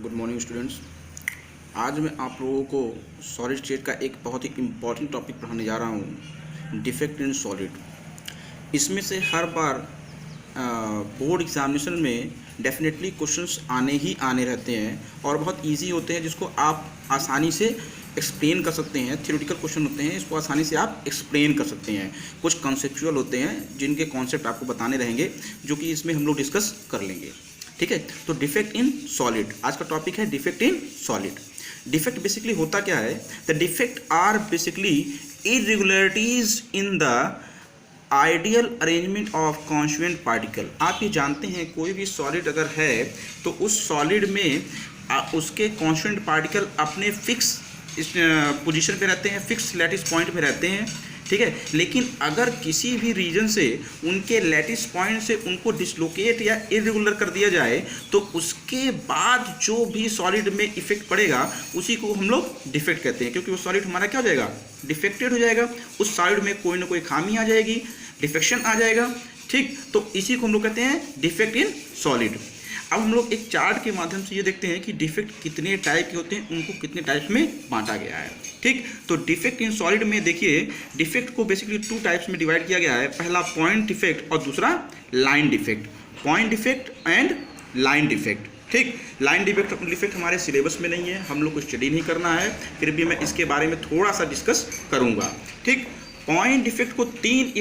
Good morning students. आज मैं आप लोगों को सॉलिड स्टेट का एक बहुत ही इम्पॉर्टेंट टॉपिक पढ़ाने जा रहा हूँ, डिफेक्ट इन सॉलिड। इसमें से हर बार बोर्ड एग्जामिनेशन में डेफिनेटली क्वेश्चंस आने ही आने रहते हैं और बहुत इजी होते हैं, जिसको आप आसानी से एक्सप्लेन कर सकते हैं। थ्योरेटिकल क्वेश्चन होते हैं, इसको आसानी से आप एक्सप्लेन कर सकते हैं। कुछ कॉन्सेप्चुअल होते हैं जिनके कॉन्सेप्ट आपको बताने रहेंगे, जो कि इसमें हम लोग डिस्कस कर लेंगे। ठीक है, तो डिफेक्ट इन सॉलिड आज का टॉपिक है, defect in solid. Defect basically होता क्या है? The defect are basically irregularities in the ideal arrangement of constituent particle. आप ये जानते हैं कोई भी सॉलिड अगर है तो उस सॉलिड में उसके कॉन्स्टिट्यूएंट पार्टिकल अपने फिक्स इस पोजीशन पे रहते हैं, फिक्स लैटिस पॉइंट पे रहते हैं। ठीक है, लेकिन अगर किसी भी रीजन से उनके लैटिस पॉइंट से उनको डिसलोकेट या इरेगुलर कर दिया जाए तो उसके बाद जो भी सॉलिड में इफेक्ट पड़ेगा उसी को हम लोग डिफेक्ट कहते हैं, क्योंकि वो सॉलिड हमारा क्या हो जाएगा? डिफेक्टेड हो जाएगा। उस सॉलिड में कोई ना कोई खामी आ जाएगी, डिफेक्शन आ जाएगा। ठीक, तो इसी को हम लोग कहते हैं डिफेक्ट इन सॉलिड। अब हम लोग एक चार्ट के माध्यम से ये देखते हैं कि डिफेक्ट कितने टाइप के होते हैं, उनको कितने टाइप्स में बांटा गया है। ठीक, तो डिफेक्ट इन सॉलिड में देखिए, डिफेक्ट को बेसिकली 2 टाइप्स में डिवाइड किया गया है। पहला पॉइंट डिफेक्ट और दूसरा line defect. Point defect and line defect. ठीक, लाइन डिफेक्ट हमारे सिलेबस में नहीं है, हम लोग को स्टडी नहीं करना है, फिर भी मैं इसके बारे में थोड़ा सा डिस्कस करूँगा। ठीक, पॉइंट डिफेक्ट को 3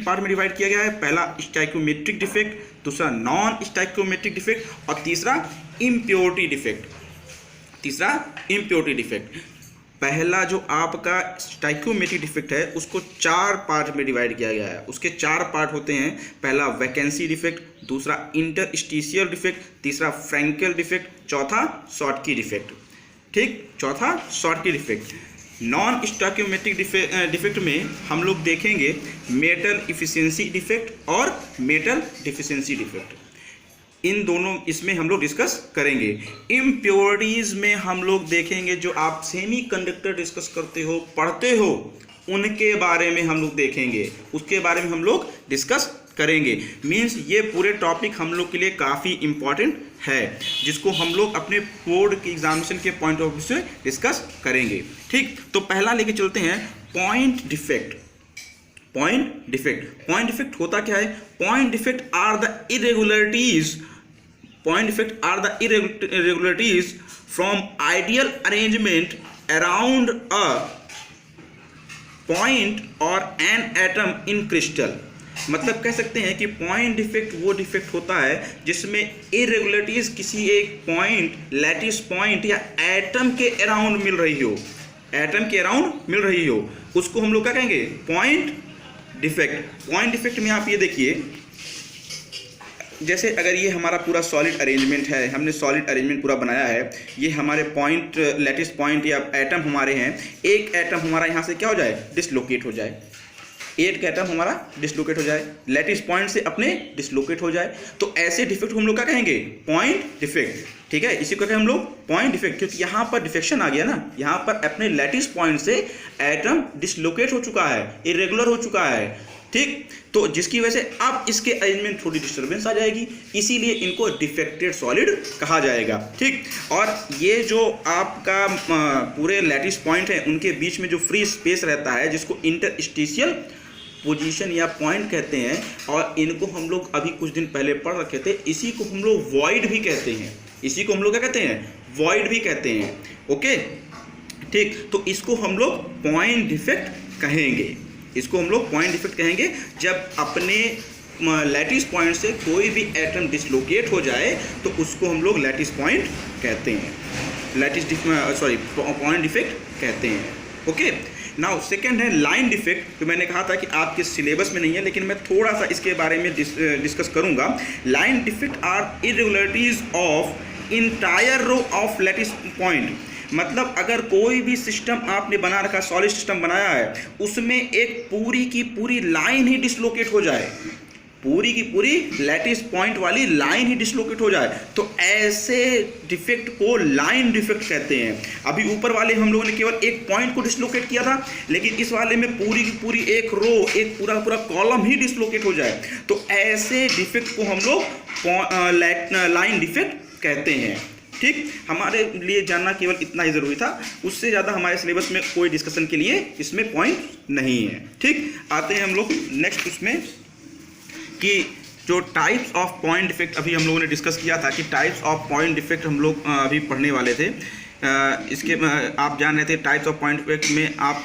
पार्ट में डिवाइड किया गया है। पहला स्टाइकोमेट्रिक डिफेक्ट, दूसरा नॉन स्टाइकोमेट्रिक डिफेक्ट और तीसरा इम्प्योरिटी डिफेक्ट। पहला जो आपका स्टाइकोमेट्रिक डिफेक्ट है उसको 4 पार्ट में डिवाइड किया गया है। उसके 4 पार्ट होते हैं। पहला वैकेंसी डिफेक्ट, दूसरा इंटरस्टिशियल डिफेक्ट, तीसरा फ्रैंकल डिफेक्ट, चौथा शॉर्टकी डिफेक्ट। ठीक, चौथा Schottky defect. Non stoichiometric defect में हम लोग देखेंगे मेटल इफिशिएंसी डिफेक्ट और मेटल डिफिशिएंसी डिफेक्ट। इन दोनों इसमें हम लोग डिस्कस करेंगे। इम्प्योरिटीज में हम लोग देखेंगे जो आप सेमी कंडक्टर डिस्कस करते हो, पढ़ते हो, उनके बारे में हम लोग देखेंगे, उसके बारे में हम लोग डिस्कस करेंगे। मीन्स ये पूरे टॉपिक हम लोग के लिए काफ़ी इंपॉर्टेंट है, जिसको हम लोग अपने बोर्ड के एग्जामिनेशन के पॉइंट ऑफ व्यू से डिस्कस करेंगे। ठीक, तो पहला लेके चलते हैं पॉइंट डिफेक्ट। पॉइंट डिफेक्ट होता क्या है? Point defect are the irregularities from ideal arrangement around a point और एन एटम इन क्रिस्टल। मतलब कह सकते हैं कि पॉइंट डिफेक्ट वो डिफेक्ट होता है जिसमें इरेगुलरिटीज किसी एक पॉइंट, लैटिस पॉइंट या एटम के अराउंड मिल रही हो, उसको हम लोग क्या कहेंगे? Point defect. पॉइंट डिफेक्ट में आप ये देखिए, जैसे अगर ये हमारा पूरा सॉलिड अरेंजमेंट है, हमने सॉलिड अरेंजमेंट पूरा बनाया है, ये हमारे पॉइंट, लैटिस पॉइंट या एटम हमारे हैं। एक एटम हमारा यहाँ से क्या हो जाए? डिसलोकेट हो जाए। एक एटम हमारा डिसलोकेट हो जाए, लैटिस पॉइंट से अपने डिसलोकेट हो जाए, तो ऐसे डिफेक्ट को हम लोग क्या कहेंगे? Point defect. ठीक है, इसी को कहें हम लोग पॉइंट डिफेक्ट, क्योंकि यहाँ पर डिफेक्शन आ गया ना, यहाँ पर अपने लैटिस पॉइंट से एटम डिसलोकेट हो चुका है, इरेगुलर हो चुका है। ठीक, तो जिसकी वजह से अब इसके अरेंजमेंट थोड़ी डिस्टर्बेंस आ जाएगी, इसीलिए इनको डिफेक्टेड सॉलिड कहा जाएगा। ठीक, और ये जो आपका पूरे लैटिस पॉइंट है उनके बीच में जो फ्री स्पेस रहता है, जिसको इंटरस्टिशियल पोजीशन या पॉइंट कहते हैं, और इनको हम लोग अभी कुछ दिन पहले पढ़ रखे थे, इसी को हम लोग वॉइड भी कहते हैं। इसी को हम लोग क्या कहते हैं? वॉइड भी कहते हैं। ओके, ठीक, तो इसको हम लोग पॉइंट डिफेक्ट कहेंगे। इसको हम लोग पॉइंट डिफेक्ट कहेंगे जब अपने लैटिस पॉइंट से कोई भी एटम डिसलोकेट हो जाए तो उसको हम लोग लैटिस पॉइंट कहते हैं, पॉइंट डिफेक्ट कहते हैं। ओके, नाउ सेकेंड है लाइन डिफेक्ट। तो मैंने कहा था कि आपके सिलेबस में नहीं है, लेकिन मैं थोड़ा सा इसके बारे में डिस्कस करूंगा। Line defect are irregularities of entire row of lattice point. मतलब अगर कोई भी सिस्टम आपने बना रखा, सॉलिड सिस्टम बनाया है, उसमें एक पूरी की पूरी लाइन ही डिसलोकेट हो जाए, पूरी की पूरी लैटिस पॉइंट वाली लाइन ही डिसलोकेट हो जाए, तो ऐसे डिफेक्ट को लाइन डिफेक्ट कहते हैं। अभी ऊपर वाले हम लोगों ने केवल एक पॉइंट को डिसलोकेट किया था, लेकिन इस वाले में पूरी की पूरी एक रो, एक पूरा पूरा कॉलम ही डिसलोकेट हो जाए, तो ऐसे डिफेक्ट को हम लोग लाइन डिफेक्ट कहते हैं। ठीक, हमारे लिए जानना केवल इतना ही ज़रूरी था, उससे ज़्यादा हमारे सिलेबस में कोई डिस्कशन के लिए इसमें पॉइंट नहीं है। ठीक, आते हैं हम लोग नेक्स्ट उसमें कि जो टाइप्स ऑफ पॉइंट डिफेक्ट अभी हम लोगों ने डिस्कस किया था कि टाइप्स ऑफ पॉइंट डिफेक्ट हम लोग अभी पढ़ने वाले थे। इसके आप जान रहे थे टाइप्स ऑफ पॉइंट डिफेक्ट में आप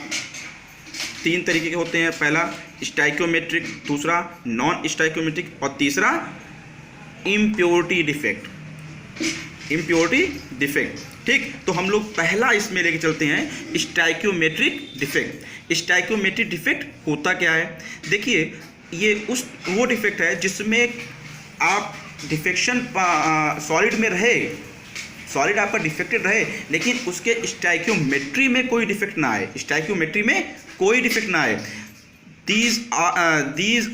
3 तरीके के होते हैं, पहला स्टाइक्योमेट्रिक, दूसरा नॉन स्टाइक्योमेट्रिक और तीसरा इम्प्योरिटी डिफेक्ट। ठीक, तो हम लोग पहला इसमें लेके चलते हैं स्टाइक्योमेट्रिक डिफेक्ट। स्टाइक्योमेट्रिक डिफेक्ट होता क्या है? देखिए, ये वो डिफेक्ट है जिसमें आप डिफेक्शन सॉलिड में रहे, सॉलिड आपका डिफेक्टेड रहे, लेकिन उसके स्टाइक्योमेट्री में कोई डिफेक्ट ना आए, स्टाइक्योमेट्री में कोई डिफेक्ट ना आए। these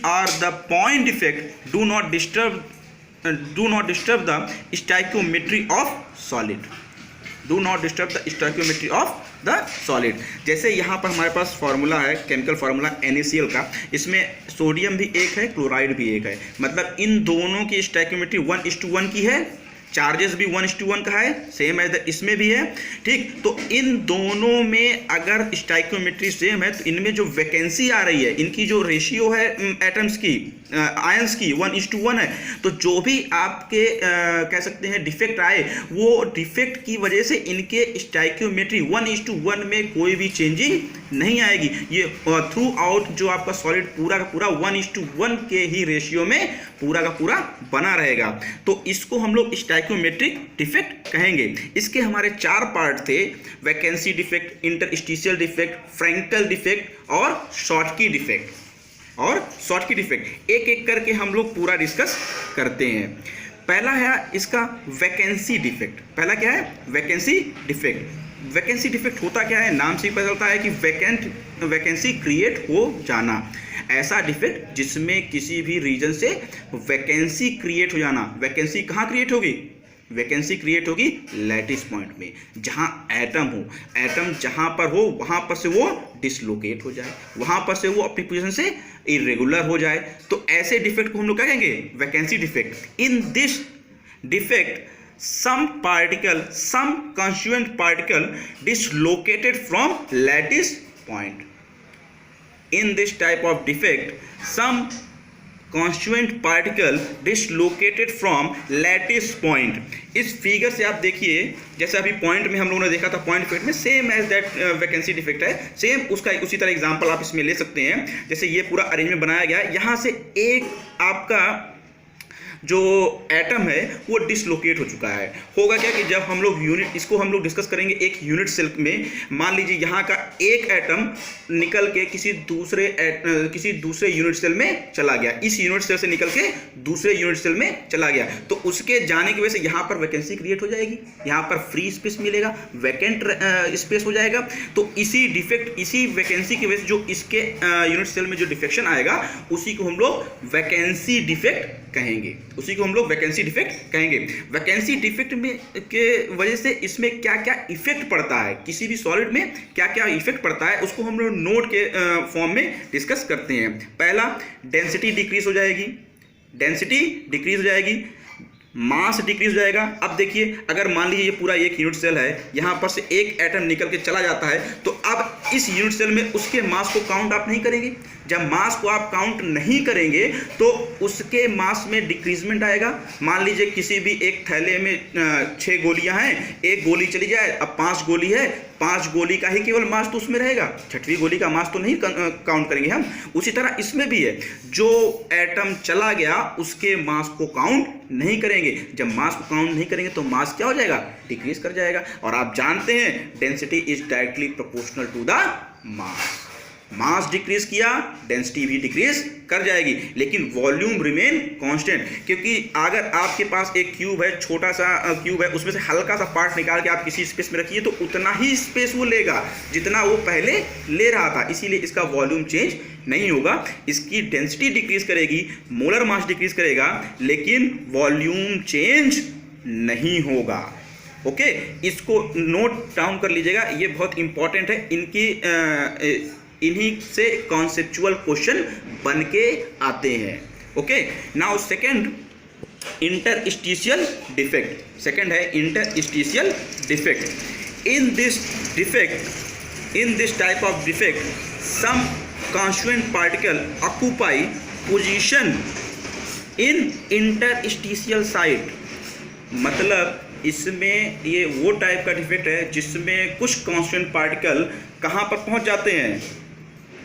are the point defect do not disturb the stoichiometry of solid, do not disturb the stoichiometry of the solid। जैसे यहाँ पर हमारे पास फार्मूला है, केमिकल फार्मूला NaCl का, इसमें सोडियम भी एक है, क्लोराइड भी एक है, मतलब इन दोनों की स्टोइकियोमेट्री 1:1 की है, चार्जेस भी 1:1 का है, सेम एज द इसमें भी है। ठीक, तो इन दोनों में अगर स्टोइकियोमेट्री सेम है तो इनमें जो वैकेंसी आ रही है, इनकी जो रेशियो है एटम्स की, आयंस की 1:1 है, तो जो भी आपके कह सकते हैं डिफेक्ट आए, वो डिफेक्ट की वजह से इनके स्टोइकियोमेट्री 1:1 में कोई भी चेंजिंग नहीं आएगी। ये थ्रू आउट जो आपका सॉलिड पूरा का पूरा 1:1 के ही रेशियो में पूरा का पूरा बना रहेगा, तो इसको हम लोग स्टोइकियोमेट्रिक डिफेक्ट कहेंगे। इसके हमारे 4 पार्ट थे, vacancy defect, interstitial defect, Frenkel defect और शॉर्टकी डिफेक्ट। एक एक करके हम लोग पूरा डिस्कस करते हैं। पहला है इसका वैकेंसी डिफेक्ट। पहला क्या है? Vacancy defect. वैकेंसी डिफेक्ट होता क्या है? नाम से ही पता चलता है कि वैकेंसी क्रिएट हो जाना, ऐसा डिफेक्ट जिसमें किसी भी रीजन से वैकेंसी क्रिएट हो जाना। वैकेंसी कहाँ क्रिएट होगी? वैकेंसी क्रिएट होगी लैटिस पॉइंट में, जहाँ एटम हो, एटम जहाँ पर हो वहाँ पर से वो डिसलोकेट हो जाए, वहाँ पर से वो अपनी पोजीशन से इरेगुलर हो जाए, तो ऐसे डिफेक्ट को हम लोग क्या कहेंगे? Vacancy defect. In this defect some constituent particle dislocated from lattice point. In this type of defect, some constituent particle dislocated from lattice point. इस फिगर से आप देखिए, जैसे अभी पॉइंट में हम लोगों ने देखा था, पॉइंट डिफेक्ट में same as that vacancy defect है, सेम उसका उसी तरह एग्जांपल आप इसमें ले सकते हैं। जैसे ये पूरा अरेंजमेंट बनाया गया है, यहाँ से एक आपका जो एटम है वो डिसलोकेट हो चुका है। होगा क्या कि जब हम लोग यूनिट, इसको हम लोग डिस्कस करेंगे एक यूनिट सेल में, मान लीजिए यहाँ का एक एटम निकल के किसी दूसरे यूनिट सेल में चला गया, इस यूनिट सेल से निकल के दूसरे यूनिट सेल में चला गया, तो उसके जाने की वजह से यहाँ पर वैकेंसी क्रिएट हो जाएगी, यहाँ पर फ्री स्पेस मिलेगा, वैकेंट स्पेस हो जाएगा। तो इसी डिफेक्ट, इसी वैकेंसी की वजह से जो इसके यूनिट सेल में जो डिफेक्शन आएगा, उसी को हम लोग वैकेंसी डिफेक्ट कहेंगे, उसी को हम लोग वैकेंसी डिफेक्ट कहेंगे। वैकेंसी डिफेक्ट में के वजह से इसमें क्या क्या इफेक्ट पड़ता है, किसी भी सॉलिड में क्या क्या इफेक्ट पड़ता है, उसको हम लोग नोट के फॉर्म में डिस्कस करते हैं। पहला, डेंसिटी डिक्रीज हो जाएगी, मास डिक्रीज हो जाएगा। अब देखिए, अगर मान लीजिए ये पूरा एक यूनिट सेल है, यहाँ पर से एक एटम निकल के चला जाता है, तो अब इस यूनिट सेल में उसके मास को काउंट आप नहीं करेंगे। जब मास को आप काउंट नहीं करेंगे तो उसके मास में डिक्रीजमेंट आएगा। मान लीजिए किसी भी एक थैले में 6 गोलियां हैं, एक गोली चली जाए, अब 5 गोली है, 5 गोली का ही केवल मास तो उसमें रहेगा, 6वीं गोली का मास तो नहीं काउंट करेंगे हम। उसी तरह इसमें भी है, जो एटम चला गया उसके मास को काउंट नहीं करेंगे। जब मास को काउंट नहीं करेंगे तो मास क्या हो जाएगा? डिक्रीज कर जाएगा। और आप जानते हैं density is directly proportional to the mass. Mass decrease किया, डेंसिटी भी डिक्रीज कर जाएगी, लेकिन वॉल्यूम रिमेन कांस्टेंट। क्योंकि अगर आपके पास एक क्यूब है, छोटा सा क्यूब है, उसमें से हल्का सा पार्ट निकाल के आप किसी स्पेस में रखिए तो उतना ही स्पेस वो लेगा जितना वो पहले ले रहा था, इसीलिए इसका वॉल्यूम चेंज नहीं होगा। इसकी डेंसिटी डिक्रीज करेगी, मोलर मास डिक्रीज करेगा, लेकिन वॉल्यूम चेंज नहीं होगा। ओके, इसको नोट डाउन कर लीजिएगा, ये बहुत इंपॉर्टेंट है। इन्हीं से कॉन्सेप्चुअल क्वेश्चन बन के आते हैं। Okay, now second, interstitial defect, second है interstitial defect. In this type of defect some constituent particle occupy position in interstitial site. मतलब इसमें ये वो टाइप का डिफेक्ट है जिसमें कुछ कॉन्स्टेंट पार्टिकल कहाँ पर पहुँच जाते हैं,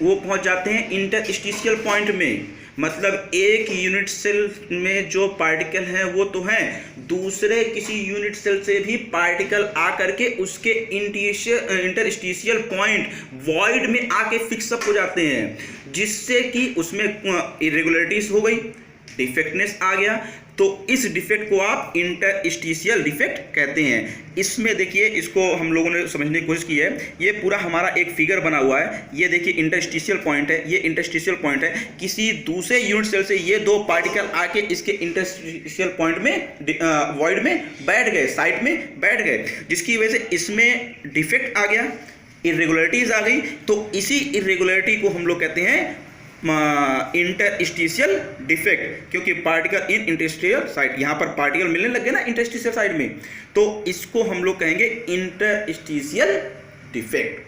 वो पहुँच जाते हैं इंटरस्टिशियल पॉइंट में। मतलब एक यूनिट सेल में जो पार्टिकल हैं वो तो हैं, दूसरे किसी यूनिट सेल से भी पार्टिकल आ करके उसके इंटरस्टिशियल पॉइंट वॉइड में आके फिक्सअप हो जाते हैं, जिससे कि उसमें इरेगुलरिटीज हो गई, डिफेक्टनेस आ गया। तो इस डिफेक्ट को आप इंटरस्टिशियल डिफेक्ट कहते हैं। इसमें देखिए, इसको हम लोगों ने समझने की कोशिश की है। ये पूरा हमारा एक फिगर बना हुआ है, ये देखिए इंटरस्टिशियल पॉइंट है, ये इंटरस्टिशियल पॉइंट है। किसी दूसरे यूनिट सेल से ये दो पार्टिकल आके इसके इंटरस्टिशियल पॉइंट में वॉइड में बैठ गए, साइड में बैठ गए, जिसकी वजह से इसमें डिफेक्ट आ गया, इरेगुलरिटीज आ गई। तो इसी इरेगुलरिटी को हम लोग कहते हैं इंटरस्टिशियल डिफेक्ट, क्योंकि पार्टिकल इन इंटरस्टिशियल साइट, यहाँ पर पार्टिकल मिलने लग गए ना इंटरस्टिशियल साइड में, तो इसको हम लोग कहेंगे इंटरस्टिशियल डिफेक्ट,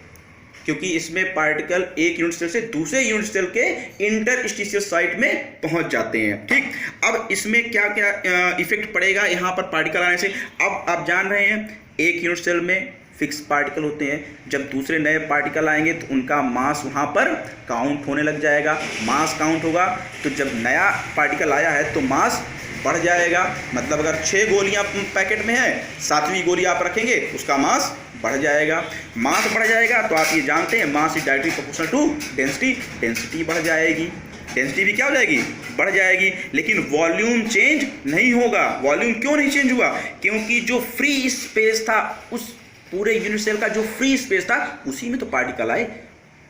क्योंकि इसमें पार्टिकल एक यूनिट सेल से दूसरे यूनिट सेल के इंटरस्टिशियल साइट में पहुंच जाते हैं। ठीक, अब इसमें क्या क्या इफेक्ट पड़ेगा यहाँ पर पार्टिकल आने से। अब आप जान रहे हैं एक यूनिट सेल में फिक्स पार्टिकल होते हैं, जब दूसरे नए पार्टिकल आएंगे तो उनका मास वहाँ पर काउंट होने लग जाएगा। मास काउंट होगा तो जब नया पार्टिकल आया है तो मास बढ़ जाएगा। मतलब अगर 6 गोलियाँ पैकेट में है, 7वीं गोली आप रखेंगे उसका मास बढ़ जाएगा। मास बढ़ जाएगा तो आप ये जानते हैं mass is directly proportional to density, density बढ़ जाएगी, डेंसिटी भी क्या हो जाएगी, बढ़ जाएगी। लेकिन वॉल्यूम चेंज नहीं होगा। वॉल्यूम क्यों नहीं चेंज हुआ? क्योंकि जो फ्री स्पेस था, उस पूरे यूनिट सेल का जो फ्री स्पेस था उसी में तो पार्टिकल आए,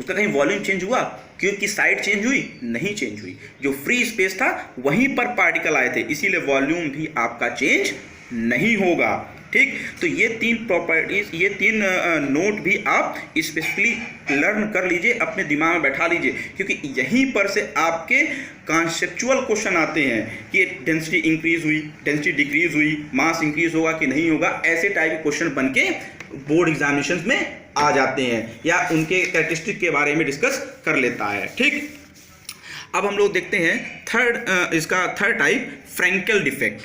उसका कहीं वॉल्यूम चेंज हुआ? क्योंकि साइड चेंज हुई? नहीं चेंज हुई। जो फ्री स्पेस था वहीं पर पार्टिकल आए थे, इसीलिए वॉल्यूम भी आपका चेंज नहीं होगा। ठीक, तो ये 3 प्रॉपर्टीज, ये 3 नोट भी आप स्पेशली लर्न कर लीजिए, अपने दिमाग में बैठा लीजिए, क्योंकि यहीं पर से आपके कॉन्सेप्चुअल क्वेश्चन आते हैं कि डेंसिटी इंक्रीज हुई, डेंसिटी डिक्रीज हुई, मास इंक्रीज होगा कि नहीं होगा। ऐसे टाइप के क्वेश्चन बन के बोर्ड एग्जामिनेशन में आ जाते हैं, या उनके कैरेक्टरिस्टिक के बारे में डिस्कस कर लेता है। ठीक, अब हम लोग देखते हैं इसका third type, Frenkel defect.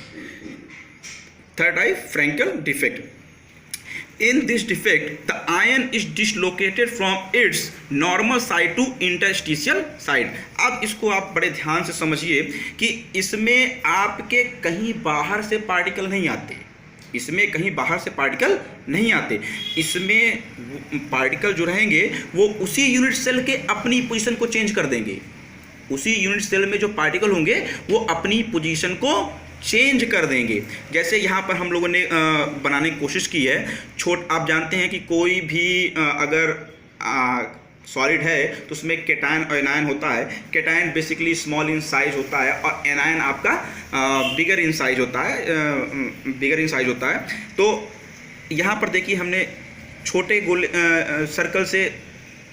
Third type, Frenkel defect. In this defect, the ion is dislocated from its normal side to interstitial side. अब इसको आप बड़े ध्यान से समझिए कि इसमें आपके कहीं बाहर से पार्टिकल नहीं आते, इसमें कहीं बाहर से पार्टिकल नहीं आते। इसमें पार्टिकल जो रहेंगे वो उसी यूनिट सेल के अपनी पोजीशन को चेंज कर देंगे। उसी यूनिट सेल में जो पार्टिकल होंगे वो अपनी पोजीशन को चेंज कर देंगे। जैसे यहाँ पर हम लोगों ने बनाने की कोशिश की है। आप जानते हैं कि कोई भी अगर सॉलिड है तो उसमें कैटायन और एनायन होता है। Cation basically small in size होता है और एनायन आपका बिगर इन साइज होता है, तो यहाँ पर देखिए हमने छोटे गोले सर्कल से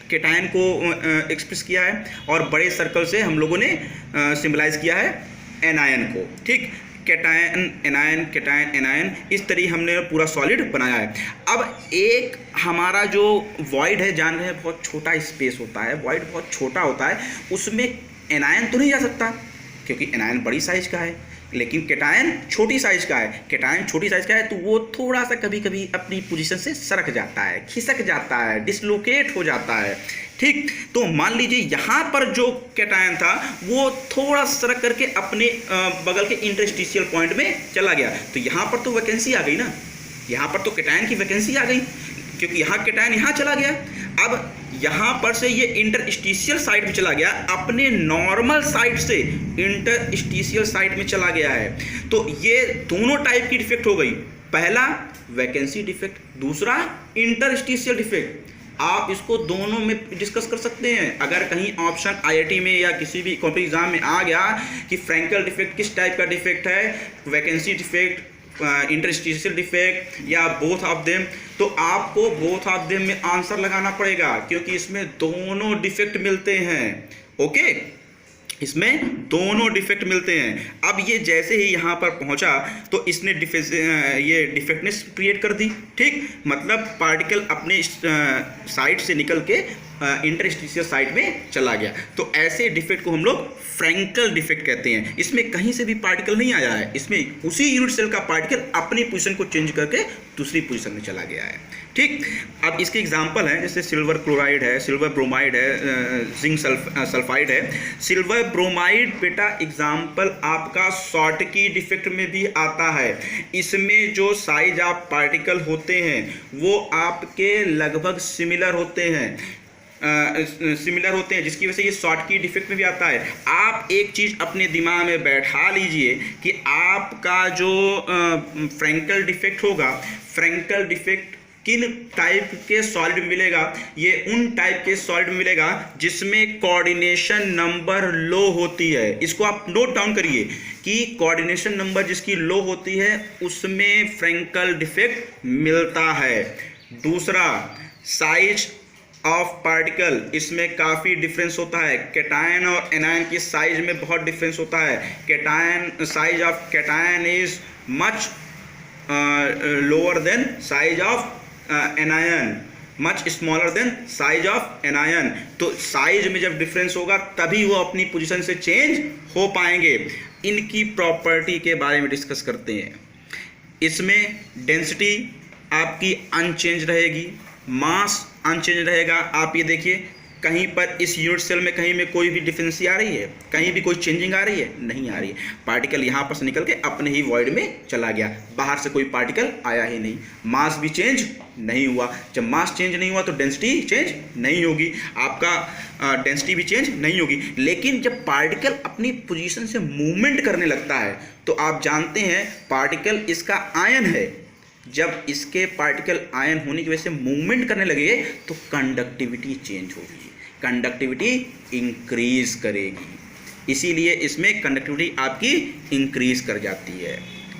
कैटायन को एक्सप्रेस किया है और बड़े सर्कल से हम लोगों ने सिंबलाइज किया है एनायन को। ठीक, कैटायन एनायन, कैटायन एनायन, इस तरीके हमने पूरा सॉलिड बनाया है। अब एक हमारा जो वॉइड है, जान रहे हैं बहुत छोटा स्पेस होता है, वॉइड बहुत छोटा होता है, उसमें एनायन तो नहीं जा सकता क्योंकि एनायन बड़ी साइज का है, लेकिन कैटायन छोटी साइज का है। कैटायन छोटी साइज का है तो वो थोड़ा सा कभी कभी अपनी पोजीशन से सरक जाता है, खिसक जाता है, डिसलोकेट हो जाता है। ठीक, तो मान लीजिए यहाँ पर जो कैटायन था वो थोड़ा सरक करके अपने बगल के इंटरस्टिशियल पॉइंट में चला गया, तो यहाँ पर तो वैकेंसी आ गई ना, यहाँ पर तो कैटायन की वैकेंसी आ गई क्योंकि यहाँ कैटायन यहाँ चला गया। अब यहाँ पर से ये इंटरस्टिशियल साइड में चला गया, अपने नॉर्मल साइड से इंटरस्टिशियल साइड में चला गया है। तो ये दोनों टाइप की डिफेक्ट हो गई। पहला वैकेंसी डिफेक्ट, दूसरा इंटरस्टिशियल डिफेक्ट। आप इसको दोनों में डिस्कस कर सकते हैं। अगर कहीं ऑप्शन आईआईटी में या किसी भी कॉम्पिटिटिव एग्जाम में आ गया कि फ्रैंकल डिफेक्ट किस टाइप का डिफेक्ट है, वैकेंसी डिफेक्ट, इंटरस्टिशियल डिफेक्ट या बोथ ऑफ देम, तो आपको बोथ ऑफ देम में आंसर लगाना पड़ेगा क्योंकि इसमें दोनों डिफेक्ट मिलते हैं। ओके, इसमें दोनों डिफेक्ट मिलते हैं। अब ये जैसे ही यहाँ पर पहुँचा तो इसने ये डिफेक्टनेस क्रिएट कर दी, ठीक, मतलब पार्टिकल अपने साइड से निकल के इंटरस्टिशियल साइड में चला गया। तो ऐसे डिफेक्ट को हम लोग फ्रैंकल डिफेक्ट कहते हैं। इसमें कहीं से भी पार्टिकल नहीं आया है, इसमें उसी यूनिट सेल का पार्टिकल अपनी पोजीशन को चेंज करके दूसरी पोजीशन में चला गया है, ठीक। अब इसके एग्जांपल हैं, जैसे सिल्वर क्लोराइड है, सिल्वर ब्रोमाइड है, जिंक सल्फाइड है। सिल्वर ब्रोमाइड बेटा एग्जांपल आपका शॉर्ट की डिफेक्ट में भी आता है। इसमें जो साइज ऑफ पार्टिकल होते हैं वो आपके लगभग सिमिलर होते हैं, जिसकी वजह से ये शॉर्ट की डिफेक्ट में भी आता है। आप एक चीज़ अपने दिमाग में बैठा लीजिए कि आपका जो फ्रैंकल डिफेक्ट होगा, फ्रैंकल डिफेक्ट किन टाइप के सॉलिड में मिलेगा, ये उन टाइप के सॉलिड में मिलेगा जिसमें कोऑर्डिनेशन नंबर लो होती है। इसको आप नोट डाउन करिए कि कोऑर्डिनेशन नंबर जिसकी लो होती है उसमें फ्रैंकल डिफेक्ट मिलता है। दूसरा, साइज ऑफ पार्टिकल, इसमें काफ़ी डिफरेंस होता है। कैटायन और एनायन की साइज में बहुत डिफरेंस होता है। Cation, size of cation is much lower than size of anion, much smaller than size of anion. तो साइज में जब डिफरेंस होगा तभी वो अपनी पोजीशन से चेंज हो पाएंगे। इनकी प्रॉपर्टी के बारे में डिस्कस करते हैं। इसमें डेंसिटी आपकी अनचेंज रहेगी, मास अनचेंज रहेगा। आप ये देखिए, कहीं पर इस यूनिट सेल में कहीं में कोई भी डिफरेंसी आ रही है, कहीं भी कोई चेंजिंग आ रही है, नहीं आ रही है। पार्टिकल यहाँ पर से निकल के अपने ही वॉइड में चला गया, बाहर से कोई पार्टिकल आया ही नहीं। मास भी चेंज नहीं हुआ। जब मास चेंज नहीं हुआ तो डेंसिटी चेंज नहीं होगी, आपका डेंसिटी भी चेंज नहीं होगी। लेकिन जब पार्टिकल अपनी पोजीशन से मूवमेंट करने लगता है तो आप जानते हैं पार्टिकल इसका आयन है, जब इसके पार्टिकल आयन होने की वजह से मूवमेंट करने लगेंगे तो कंडक्टिविटी चेंज होगी, कंडक्टिविटी इंक्रीज करेगी, इसीलिए इसमें कंडक्टिविटी आपकी इंक्रीज कर जाती है।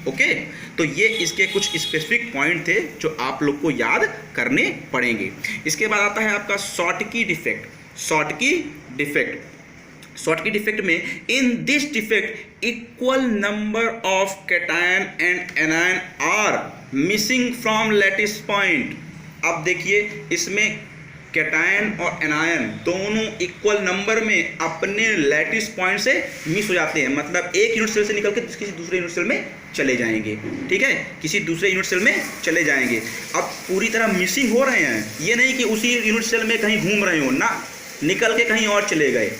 ओके, तो ये इसके कुछ स्पेसिफिक पॉइंट थे जो आप लोग को याद करने पड़ेंगे। इसके बाद आता है आपका शॉर्टकी डिफेक्ट। शॉर्टकी डिफेक्ट में, in this defect equal number of cation and anion are missing from lattice point. अब देखिए, इसमें कैटायन और एनायन दोनों इक्वल नंबर में अपने लैटिस पॉइंट से मिस हो जाते हैं, मतलब एक यूनिट सेल से निकल के किसी दूसरे यूनिट सेल में चले जाएंगे, ठीक है, किसी दूसरे यूनिट सेल में चले जाएंगे। अब पूरी तरह मिसिंग हो रहे हैं, ये नहीं कि उसी यूनिट सेल में कहीं घूम रहे हो ना, निकल के कहीं और चले गए,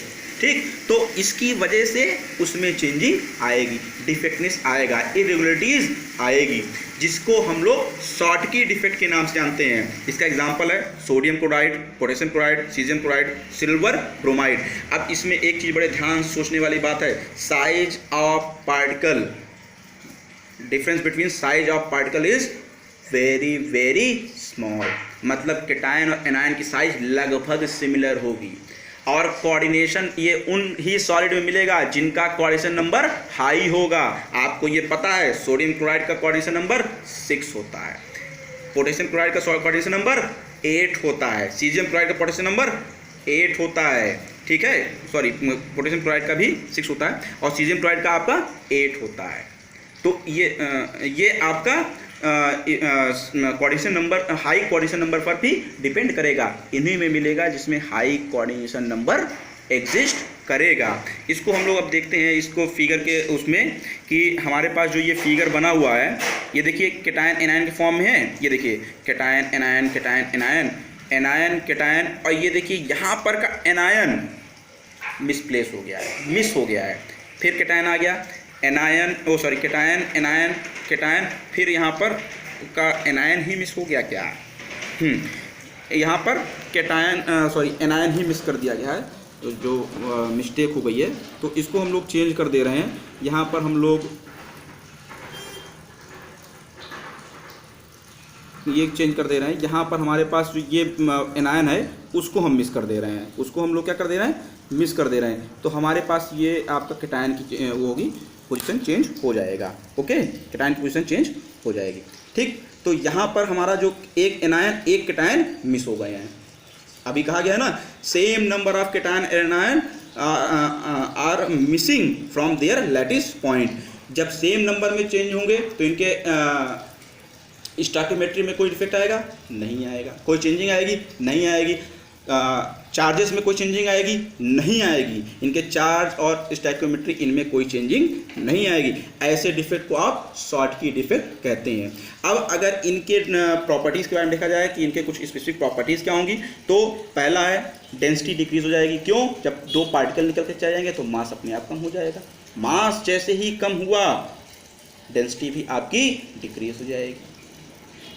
ठीक। तो इसकी वजह से उसमें चेंजिंग आएगी, डिफेक्टनेस आएगा, इरेगुलरिटीज आएगी, जिसको हम लोग शॉर्टकी डिफेक्ट के नाम से जानते हैं। इसका एग्जांपल है sodium chloride, potassium chloride, caesium chloride, silver bromide. अब इसमें एक चीज़ बड़े ध्यान से सोचने वाली बात है, size of particle, difference between size of particle is very very small, मतलब कैटायन और एनायन की साइज लगभग सिमिलर होगी। और कोऑर्डिनेशन ये उन ही सॉलिड में मिलेगा जिनका कोऑर्डिनेशन नंबर हाई होगा। आपको ये पता है सोडियम क्लोराइड का कोऑर्डिनेशन नंबर 6 होता है, पोटेशियम क्लोराइड का कोऑर्डिनेशन नंबर 8 होता है, सीजियम क्लोराइड का कोऑर्डिनेशन नंबर 8 होता है, ठीक है, सॉरी पोटेशियम क्लोराइड का भी 6 होता है और सीजियम क्लोराइड का आपका 8 होता है। तो ये आपका coordination number, high coordination number पर भी डिपेंड करेगा। इन्हीं में मिलेगा जिसमें हाई कोऑर्डिनेशन नंबर एग्जिस्ट करेगा। इसको हम लोग अब देखते हैं, इसको फिगर के उसमें कि हमारे पास जो ये फिगर बना हुआ है, ये देखिए कैटायन एनायन के फॉर्म में है। ये देखिए cation anion, cation anion, anion cation, और ये देखिए यहाँ पर का एनायन मिसप्लेस हो गया है, मिस हो गया है। फिर कैटायन आ गया, एनायन, ओ सॉरी कैटायन एनायन कैटायन, फिर यहाँ पर का एनायन ही मिस हो गया क्या? यहाँ पर कैटायन सॉरी एनायन ही मिस कर दिया गया है, तो जो मिस्टेक हो गई है, तो इसको हम लोग चेंज कर दे रहे हैं। यहाँ पर हम लोग ये चेंज कर दे रहे हैं, यहाँ पर हमारे पास जो ये एनायन है उसको हम मिस कर दे रहे हैं, उसको हम लोग क्या कर दे रहे हैं, मिस कर दे रहे हैं। तो हमारे पास ये आपका कैटायन की वो होगी, पोजीशन चेंज हो जाएगा। ओके, कैटायन की पोजीशन चेंज हो जाएगी, ठीक। तो यहाँ पर हमारा जो एक एनायन एक कैटायन मिस हो गए हैं। अभी कहा गया है ना, same number of cation anion are missing from their lattice point. जब सेम नंबर में चेंज होंगे तो इनके स्टोइकियोमेट्री में कोई डिफेक्ट आएगा? नहीं आएगा। कोई चेंजिंग आएगी? नहीं आएगी। चार्जेस में कोई चेंजिंग आएगी? नहीं आएगी। इनके चार्ज और स्टोइकियोमेट्री इनमें कोई चेंजिंग नहीं आएगी। ऐसे डिफेक्ट को आप शॉर्टकी डिफेक्ट कहते हैं। अब अगर इनके प्रॉपर्टीज़ के बारे में देखा जाए कि इनके कुछ स्पेसिफिक प्रॉपर्टीज़ क्या होंगी, तो पहला है डेंसिटी डिक्रीज हो जाएगी। क्यों? जब दो पार्टिकल निकल के चले जाएंगे तो मास अपने आप कम हो जाएगा। मास जैसे ही कम हुआ डेंसिटी भी आपकी डिक्रीज हो जाएगी।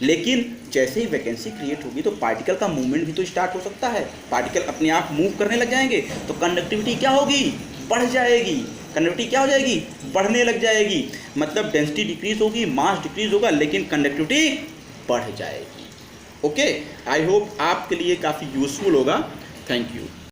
लेकिन जैसे ही वैकेंसी क्रिएट होगी तो पार्टिकल का मूवमेंट भी तो स्टार्ट हो सकता है। पार्टिकल अपने आप मूव करने लग जाएंगे तो कंडक्टिविटी क्या होगी? बढ़ जाएगी। कंडक्टिविटी क्या हो जाएगी? बढ़ने लग जाएगी। मतलब डेंसिटी डिक्रीज होगी, मास डिक्रीज होगा, लेकिन कंडक्टिविटी बढ़ जाएगी। ओके, आई होप आपके लिए काफ़ी यूजफुल होगा। Thank you.